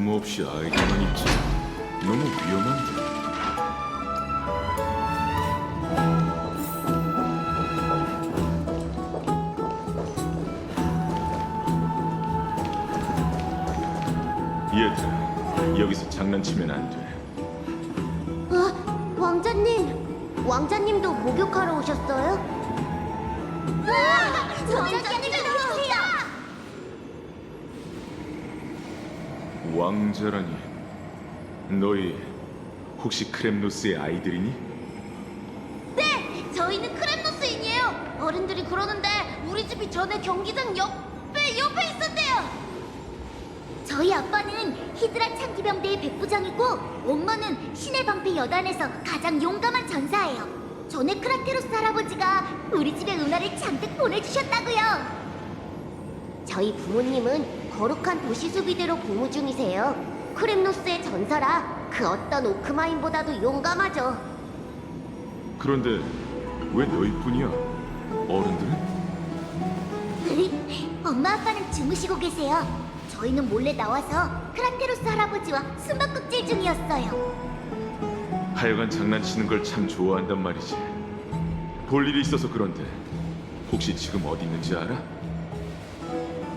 부모 없이 아이들만 있지. 너무 위험한데. 얘들아, 여기서 장난치면 안 돼. 왕자님! 왕자님도 목욕하러 오셨어요? 왕자님도 오세요! 왕자라니. 너희 혹시 크렘노스의 아이들이니? 네! 저희는 크렘노스인이에요! 어른들이 그러는데 우리 집이 전에 경기장 옆에 있었대요! 저희 아빠는 히드라 창기병대의 백부장이고 엄마는 신의 방패 여단에서 가장 용감한 전사예요. 전에 크라테로스 할아버지가 우리 집에 은하를 잔뜩 보내주셨다고요. 저희 부모님은 거룩한 도시 수비대로 복무 중이세요. 크렘노스의 전사라 그 어떤 오크마인보다도 용감하죠. 그런데 왜 너희뿐이야? 어른들은? 엄마 아빠는 주무시고 계세요. 저희는 몰래 나와서 크라테로스 할아버지와 숨바꼭질 중이었어요. 하여간 장난치는 걸 참 좋아한단 말이지. 볼 일이 있어서 그런데 혹시 지금 어디 있는지 알아?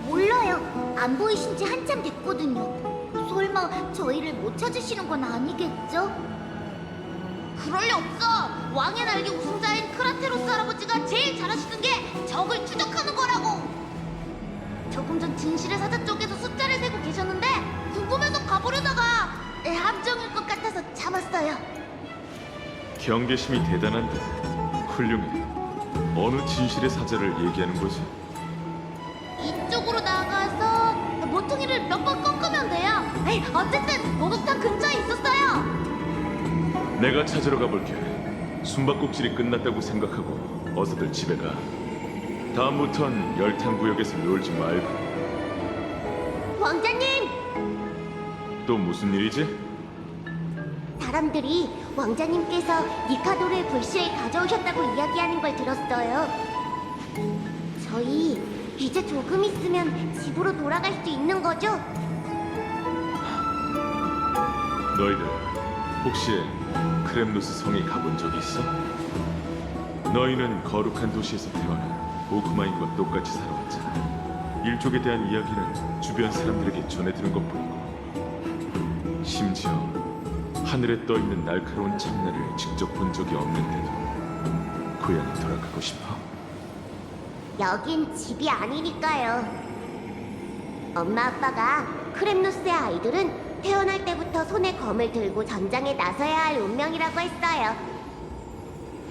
몰라요. 안 보이신 지 한참 됐거든요. 설마 저희를 못 찾으시는 건 아니겠죠? 그럴 리 없어. 왕의 날개 우승자인 크라테로스 할아버지가 제일 잘하시는 게 적을 추적하는 거라고. 조금 전 진실의 사자 쪽에서 숫자를 세고 계셨는데 궁금해서 가보려다가 함정일 것 같아서 참았어요. 경계심이 대단한데 훌륭해. 어느 진실의 사자를 얘기하는 거지? 이쪽으로 나가서 모퉁이를 몇 번 꺾으면 돼요. 어쨌든 목욕탕 근처에 있었어요. 내가 찾으러 가볼게. 숨바꼭질이 끝났다고 생각하고 어서들 집에 가. 다음부턴 열탕구역에서 놀지 말고. 왕자님! 또 무슨 일이지? 사람들이 왕자님께서 니카도르의 불씨를 가져오셨다고 이야기하는 걸 들었어요. 저희 이제 조금 있으면 집으로 돌아갈 수 있는 거죠? 너희들 혹시 크렘노스 성에 가본 적 있어? 너희는 거룩한 도시에서 태어나 오크마인과 똑같이 살아왔잖아. 일족에 대한 이야기는 주변 사람들에게 전해 들은 것뿐이고 심지어 하늘에 떠있는 날카로운 참나를 직접 본 적이 없는데도 고향에 돌아가고 싶어? 여긴 집이 아니니까요. 엄마 아빠가 크렘노스의 아이들은 태어날 때부터 손에 검을 들고 전장에 나서야 할 운명이라고 했어요.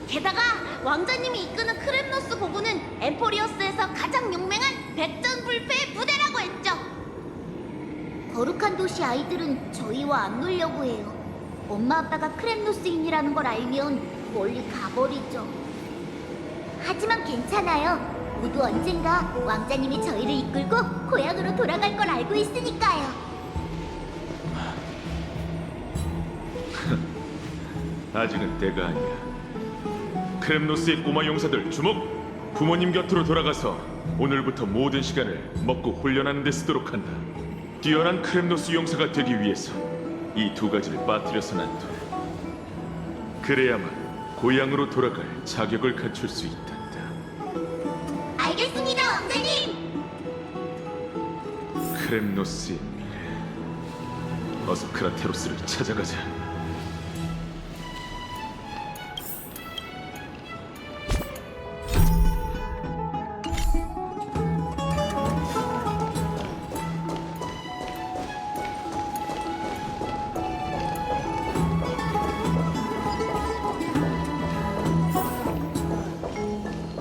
게다가 왕자님이 이끄는 크렘노스 고군은 엠포리어스에서 가장 용맹한 백전불패의 부대라고 했죠. 거룩한 도시 아이들은 저희와 안 놀려고 해요. 엄마 아빠가 크렘노스인이라는 걸 알면 멀리 가버리죠. 하지만 괜찮아요. 모두 언젠가 왕자님이 저희를 이끌고 고향으로 돌아갈 걸 알고 있으니까요. 아직은 때가 아니야. 크렘노스의 꼬마 용사들 주목! 부모님 곁으로 돌아가서 오늘부터 모든 시간을 먹고 훈련하는 데 쓰도록 한다. 뛰어난 크렘노스 용사가 되기 위해서 이 두 가지를 빠뜨려서는 안 돼. 그래야만 고향으로 돌아갈 자격을 갖출 수 있단다. 알겠습니다, 왕자님! 크렘노스의 미래. 어서 크라테로스를 찾아가자.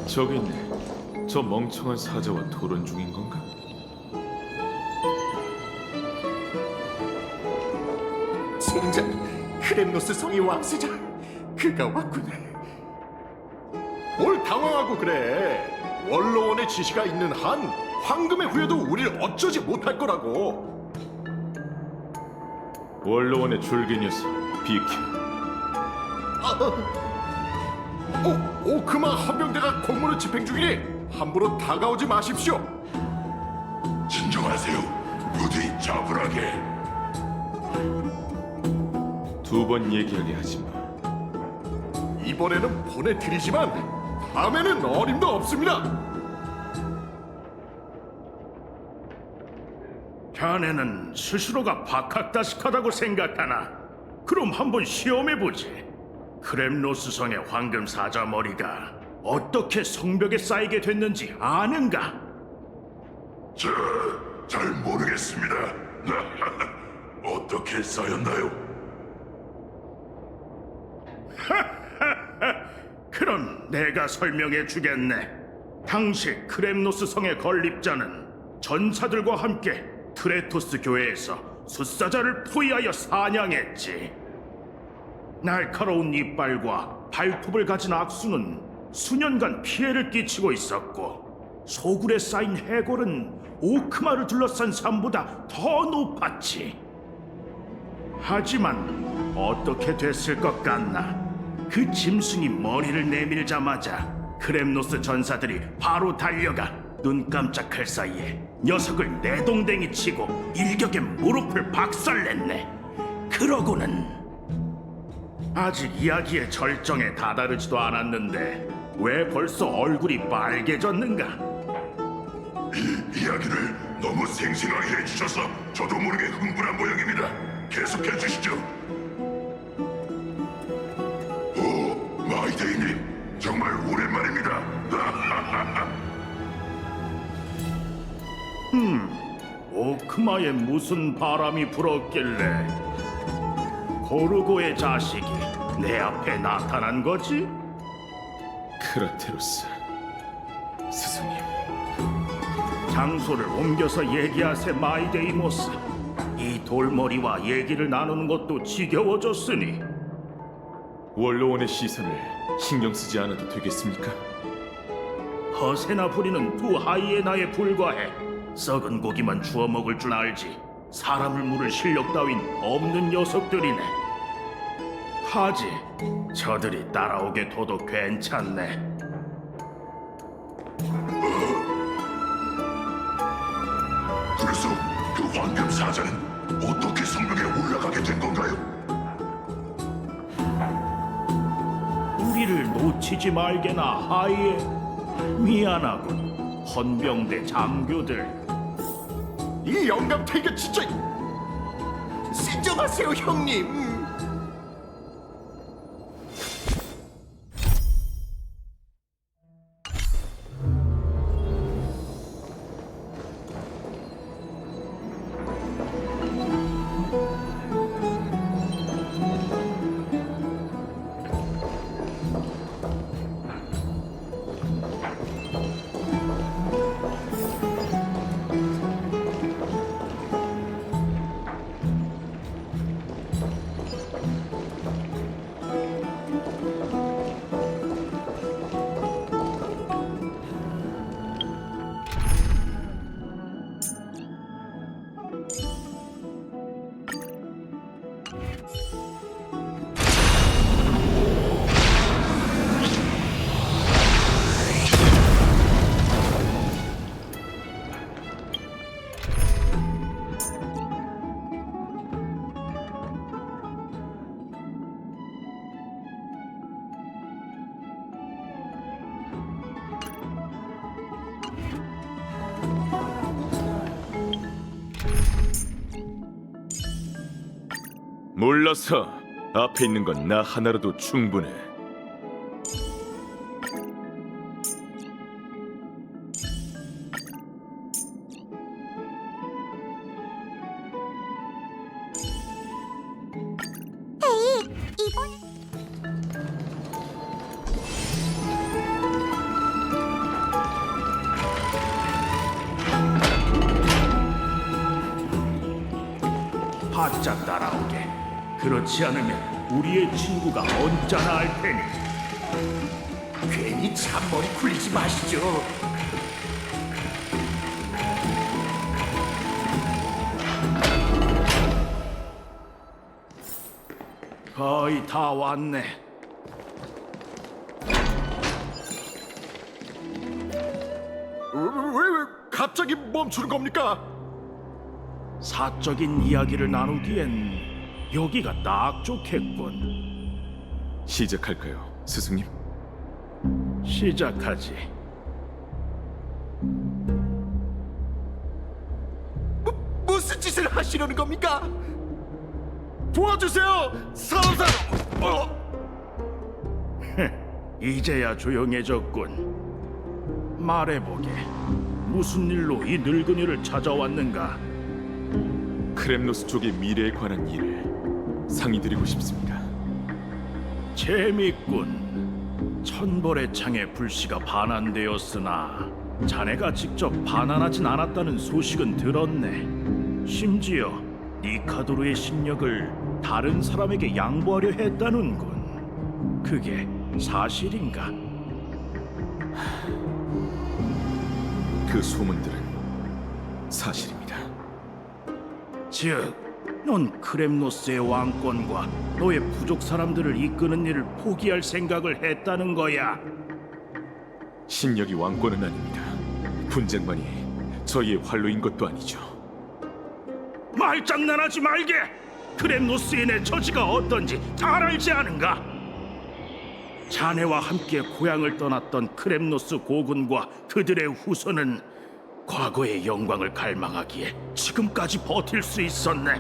저기 있네. 저 멍청한 사자와 토론 중인 건가? 진짜 크렘노스 성의 왕세자 그가 왔구나. 뭘 당황하고 그래. 원로원의 지시가 있는 한 황금의 후예도 우리를 어쩌지 못할 거라고. 원로원의 졸개 녀석 비켜. 오크마 헌병대가 공무를 집행 중이니 함부로 다가오지 마십시오. 진정하세요. 부디 차분하게. 두 번 얘기하게 하지 마. 이번에는 보내드리지만 다음에는 어림도 없습니다. 자네는 스스로가 박학다식하다고 생각하나? 그럼 한번 시험해보지. 크렘노스 성의 황금 사자머리가 어떻게 성벽에 쌓이게 됐는지 아는가? 잘 모르겠습니다. 어떻게 쌓였나요? 그럼 내가 설명해 주겠네. 당시 크렘노스 성의 건립자는 전사들과 함께 트레토스 교회에서 숫사자를 포위하여 사냥했지. 날카로운 이빨과 발톱을 가진 악수는 수년간 피해를 끼치고 있었고, 소굴에 쌓인 해골은 오크마를 둘러싼 산보다 더 높았지. 하지만 어떻게 됐을 것 같나? 그 짐승이 머리를 내밀자마자 크렘노스 전사들이 바로 달려가 눈 깜짝할 사이에 녀석을 내동댕이 치고 일격에 무릎을 박살냈네. 그러고는 아직 이야기의 절정에 다다르지도 않았는데 왜 벌써 얼굴이 빨개졌는가? 이 이야기를 너무 생생하게 해주셔서 저도 모르게 흥분한 모양입니다. 계속해 주시죠. 오, 마이데이님, 정말 오랜만입니다. 오크마에 무슨 바람이 불었길래 고르고의 자식이 내 앞에 나타난 거지? 크라테로스 스승님. 장소를 옮겨서 얘기하세, 마이데이모스. 이 돌머리와 얘기를 나누는 것도 지겨워졌으니 원로원의 시선을 신경 쓰지 않아도 되겠습니까? 허세나 부리는 두 하이에나에 불과해. 썩은 고기만 주워 먹을 줄 알지 사람을 물을 실력 따윈 없는 녀석들이네. 하지, 저들이 따라오게 둬도 괜찮네. 그래서 그 황금 사자는 어떻게 성벽에 올라가게 된 건가요? 우리를 놓치지 말게나, 하이에. 미안하군, 헌병대 장교들. 이 영감탱이가 진짜 진정하세요, 형님. 몰라서 앞에 있는 건 나 하나로도 충분해. 바짝 따라오게. 그렇지 않으면 우리의 친구가 언짢아 할 테니. 괜히 잔머리 굴리지 마시죠. 거의 다 왔네. 왜 갑자기 멈추는 겁니까? 사적인 이야기를 나누기엔 여기가 딱 좋겠군. 시작할까요, 스승님? 시작하지. 무슨 짓을 하시려는 겁니까? 도와주세요, 사람사. 이제야 조용해졌군. 말해보게. 무슨 일로 이 늙은이를 찾아왔는가? 크렘노스 쪽의 미래에 관한 일을 상의드리고 싶습니다. 재밌군. 천벌의 창에 불씨가 반환되었으나 자네가 직접 반환하진 않았다는 소식은 들었네. 심지어 니카도르의 심력을 다른 사람에게 양보하려 했다는군. 그게 사실인가? 그 소문들은 사실입니다. 즉, 넌 크렘노스의 왕권과 너의 부족 사람들을 이끄는 일을 포기할 생각을 했다는 거야. 신력이 왕권은 아닙니다. 분쟁만이 저희의 활로인 것도 아니죠. 말장난하지 말게! 크렘노스인의 처지가 어떤지 잘 알지 않은가? 자네와 함께 고향을 떠났던 크렘노스 고군과 그들의 후손은 과거의 영광을 갈망하기에 지금까지 버틸 수 있었네.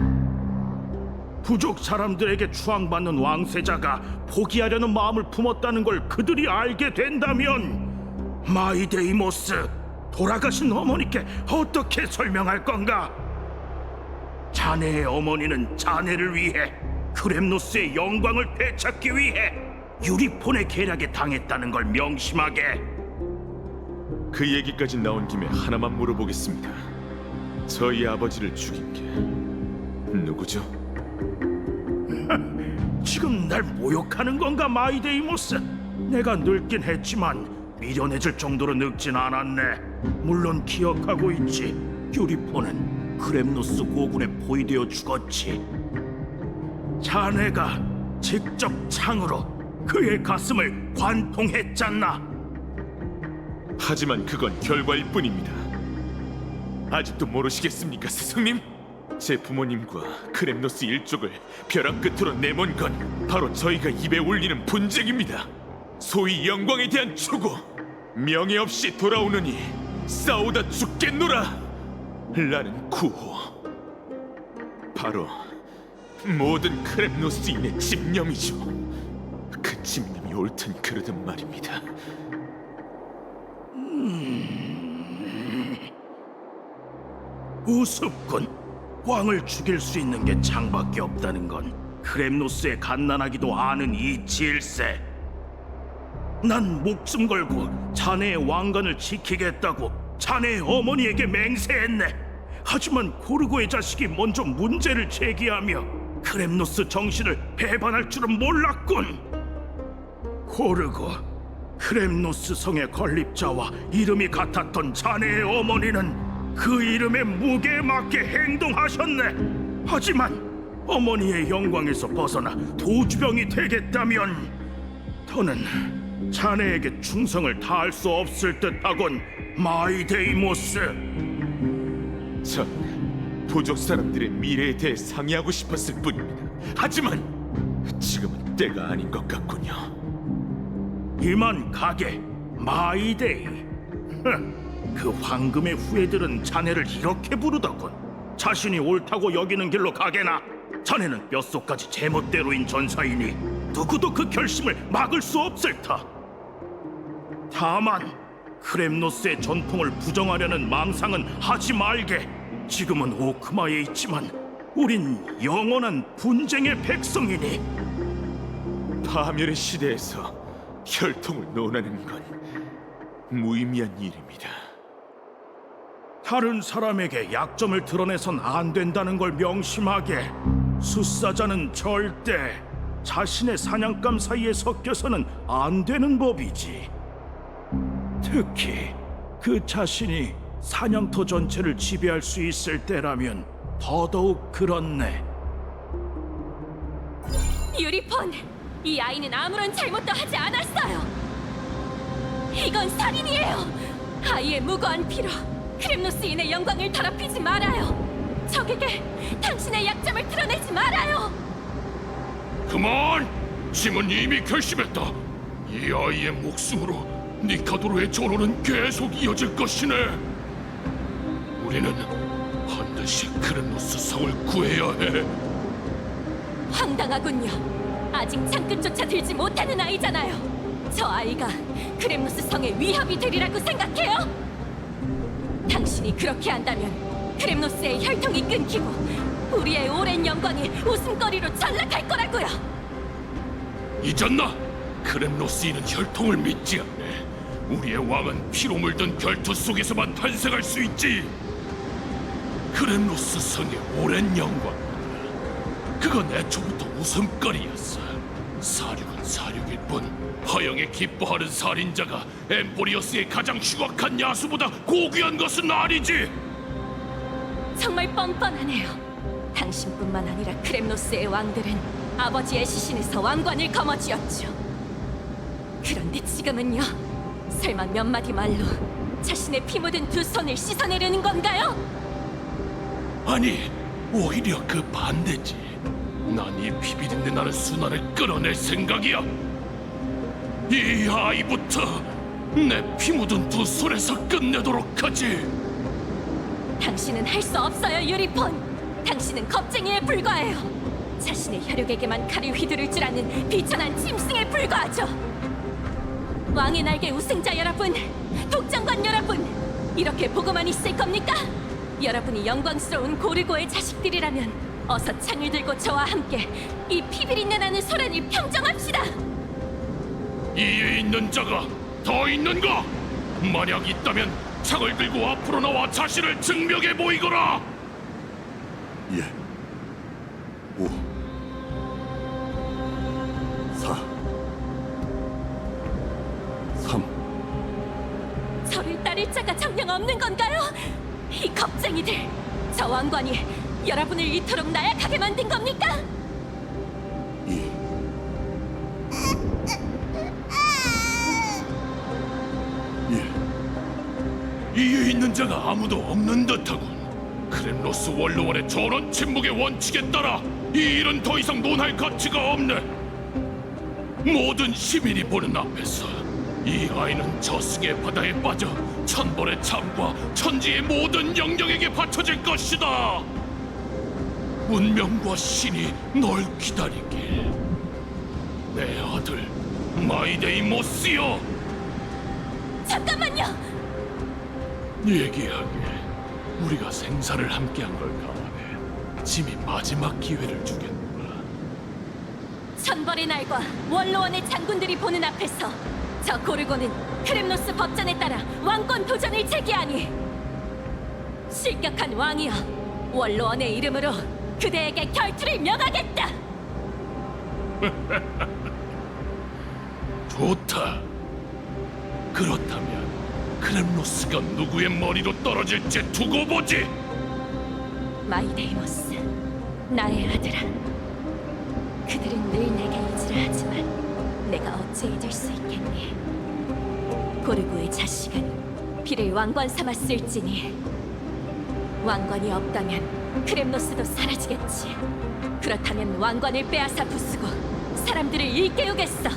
부족 사람들에게 추앙받는 왕세자가 포기하려는 마음을 품었다는 걸 그들이 알게 된다면 마이데이모스, 돌아가신 어머니께 어떻게 설명할 건가? 자네의 어머니는 자네를 위해, 크렘노스의 영광을 되찾기 위해 유리폰의 계략에 당했다는 걸 명심하게. 그 얘기까지 나온 김에 하나만 물어보겠습니다. 저희 아버지를 죽인 게 누구죠? 지금 날 모욕하는 건가, 마이데이모스? 내가 늙긴 했지만 미련해질 정도로 늙진 않았네. 물론 기억하고 있지. 유리폰은 크렘노스 고군에 포위되어 죽었지. 자네가 직접 창으로 그의 가슴을 관통했잖아. 하지만 그건 결과일 뿐입니다. 아직도 모르시겠습니까, 스승님? 제 부모님과 크렘노스 일족을 벼랑 끝으로 내몬 건 바로 저희가 입에 올리는 분쟁입니다. 소위 영광에 대한 추구, 명예 없이 돌아오느니 싸우다 죽겠노라 라는 구호. 바로 모든 크렘노스인의 집념이죠. 그 집념이 옳든 그르든 말입니다. 우습군. 왕을 죽일 수 있는 게 창밖에 없다는 건 크렘노스의 갓난아기도 아는 이 질세. 난 목숨 걸고 자네의 왕관을 지키겠다고 자네의 어머니에게 맹세했네. 하지만 고르고의 자식이 먼저 문제를 제기하며 크렘노스 정신을 배반할 줄은 몰랐군. 고르고, 크렘노스 성의 건립자와 이름이 같았던 자네의 어머니는 그 이름의 무게에 맞게 행동하셨네. 하지만 어머니의 영광에서 벗어나 도주병이 되겠다면 더는 자네에게 충성을 다할 수 없을 듯하군, 마이데이모스. 전 부족 사람들의 미래에 대해 상의하고 싶었을 뿐입니다. 하지만 지금은 때가 아닌 것 같군요. 이만 가게, 마이데이. 그 황금의 후예들은 자네를 이렇게 부르더군. 자신이 옳다고 여기는 길로 가게나. 자네는 뼛속까지 제멋대로인 전사이니 누구도 그 결심을 막을 수 없을 터. 다만 크렘노스의 전통을 부정하려는 망상은 하지 말게. 지금은 오크마에 있지만 우린 영원한 분쟁의 백성이니. 파멸의 시대에서 혈통을 논하는 건 무의미한 일입니다. 다른 사람에게 약점을 드러내선 안 된다는 걸 명심하게. 숫사자는 절대 자신의 사냥감 사이에 섞여서는 안 되는 법이지. 특히 그 자신이 사냥터 전체를 지배할 수 있을 때라면 더더욱 그렇네. 유리폰, 이 아이는 아무런 잘못도 하지 않았어요. 이건 살인이에요. 아이의 무고한 피로 크렘노스인의 영광을 더럽히지 말아요. 적에게 당신의 약점을 드러내지 말아요. 그만! 짐은 이미 결심했다. 이 아이의 목숨으로 니카도로의 전호는 계속 이어질 것이네. 우리는 반드시 크렘노스 성을 구해야 해. 황당하군요. 아직 창끝조차 들지 못하는 아이잖아요. 저 아이가 크렘노스 성의 위협이 되리라고 생각해요? 당신이 그렇게 한다면 크렘노스의 혈통이 끊기고 우리의 오랜 영광이 웃음거리로 전락할 거라고요. 잊었나? 크렘노스인은 혈통을 믿지 않네. 우리의 왕은 피로 물든 결투 속에서만 탄생할 수 있지. 크렘노스 성의 오랜 영광, 그건 애초부터 웃음거리였어. 사륙은 사륙일 뿐 허영에 기뻐하는 살인자가 엠포리어스의 가장 흉악한 야수보다 고귀한 것은 아니지. 정말 뻔뻔하네요. 당신뿐만 아니라 크렘노스의 왕들은 아버지의 시신에서 왕관을 거머쥐었죠. 그런데 지금은요? 설마 몇 마디 말로 자신의 피 묻은 두 손을 씻어내려는 건가요? 아니, 오히려 그 반대지. 난 이 피비린내 나는 순환을 끌어낼 생각이야. 이 아이부터 내 피 묻은 두 손에서 끝내도록 하지. 당신은 할 수 없어요, 유리폰. 당신은 겁쟁이에 불과해요. 자신의 혈육에게만 칼을 휘두를 줄 아는 비천한 짐승에 불과하죠. 왕의 날개 우승자 여러분, 독장관 여러분, 이렇게 보고만 있을 겁니까? 여러분이 영광스러운 고르고의 자식들이라면 어서 창을 들고 저와 함께 이 피비린내 나는 소란을 평정합시다. 이에 있는 자가 더 있는가? 만약 있다면 창을 들고 앞으로 나와 자신을 증명해 보이거라. 예. 5 4 3 저를 따를 자가 정녕 없는 건가요? 이 겁쟁이들, 저 왕관이 여러분을 이토록 나약하게 만든 겁니까? 2 1 이에 있는 자가 아무도 없는 듯하군. 크렘노스 원로원의 전원 침묵의 원칙에 따라 이 일은 더 이상 논할 가치가 없네. 모든 시민이 보는 앞에서 이 아이는 저승의 바다에 빠져 천벌의 참과 천지의 모든 영령에게 바쳐질 것이다. 운명과 신이 널 기다리길. 내 아들 마이데이모스여. 잠깐만요. 얘기하게. 우리가 생사를 함께한 걸 감안해 짐이 마지막 기회를 주겠노라. 천벌의 날과 원로원의 장군들이 보는 앞에서 저 고르고는 크렘노스 법전에 따라 왕권 도전을 제기하니, 실격한 왕이여, 원로원의 이름으로 그대에게 결투를 명하겠다. 좋다. 그렇다면 크렘노스가 누구의 머리로 떨어질지 두고 보지. 마이데이모스, 나의 아들아. 그들은 늘 내게 이지라 하지만 내가 어찌 잊을 수 있겠니? 고르고의 자식은 피를 왕관 삼아 쓸지니, 왕관이 없다면 크렘노스도 사라지겠지. 그렇다면 왕관을 빼앗아 부수고 사람들을 일깨우겠어.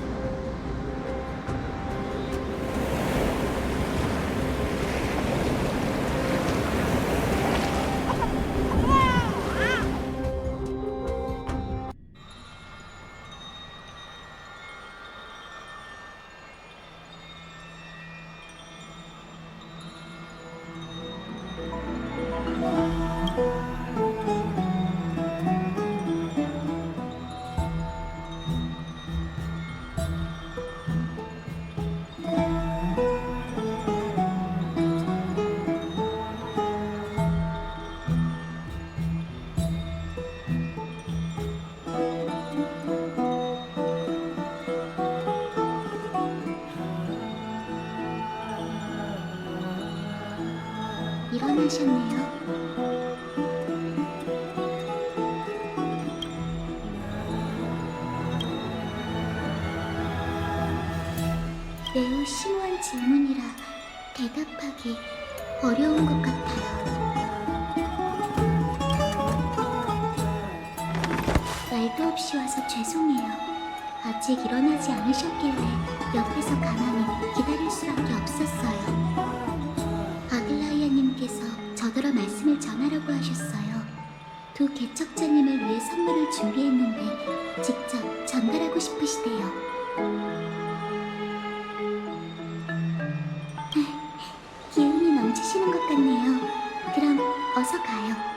일어나셨네요. 매우 심오한 질문이라 대답하기 어려운 것 같아요. 말도 없이 와서 죄송해요. 아직 일어나지 않으셨길래 옆에서 가만히 기다릴 수밖에 없었어요. 아글라이아님께서 저더러 말씀을 전하라고 하셨어요. 두 개척자님을 위해 선물을 준비했는데 직접 전달하고 싶으시대요. 기운이 넘치시는 것 같네요. 그럼 어서 가요.